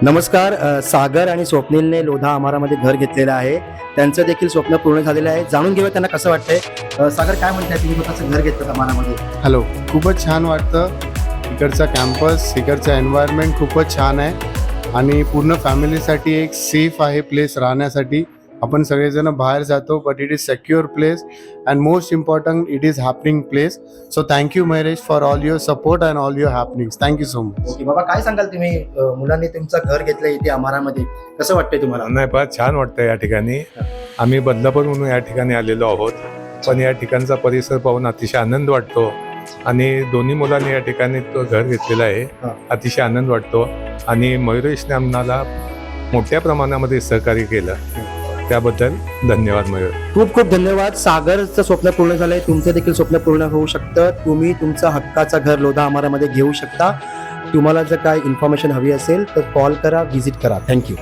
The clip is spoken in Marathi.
नमस्कार. सागर आणि स्वप्नीलने लोधा आमारामध्ये घर घेतलेलं आहे. त्यांचं देखील स्वप्न पूर्ण झालेलं आहे. जाणून घेऊया त्यांना कसं वाटतंय. सागर, काय म्हणताय, तुम्ही स्वतःचं घर घेतलं आमारामध्ये? हॅलो, खूपच छान वाटतं. इकडचा कॅम्पस, इकडचं एन्व्हायरमेंट खूपच छान आहे आणि पूर्ण फॅमिलीसाठी एक सेफ आहे प्लेस राहण्यासाठी. आपण सगळेजण बाहेर जातो, but it is secure place and most important it is happening place. So thank you Mahesh for all your support and all your happenings. Thank you so much. Okay बाबा, काय सांगाल तुम्ही? मुलांनी तुमचं घर घेतलं इथे आमारामध्ये, कसं वाटतंय तुम्हाला? नाही, फार छान वाटतं या ठिकाणी. आम्ही बदलापूरहून या ठिकाणी आलेलो आहोत, पण या ठिकाणचा परिसर पाहून अतिशय आनंद वाटतो आणि दोन्ही मुलांनी या ठिकाणी तो घर घेतलेला आहे. अतिशय आनंद वाटतो आणि मयुरेशने आम्हाला मोठ्या प्रमाणामध्ये सहकार्य केलं, त्याबद्दल धन्यवाद मयूर. खूप खूप धन्यवाद. सागरचं स्वप्न पूर्ण झालंय, तुमचं देखील स्वप्न पूर्ण होऊ शकतं. तुम्ही तुमचं हक्काचं घर लोधा आमारामध्ये घेऊ शकता. तुम्हाला जर काय इन्फॉर्मेशन हवी असेल तर कॉल करा, व्हिजिट करा. थँक्यू.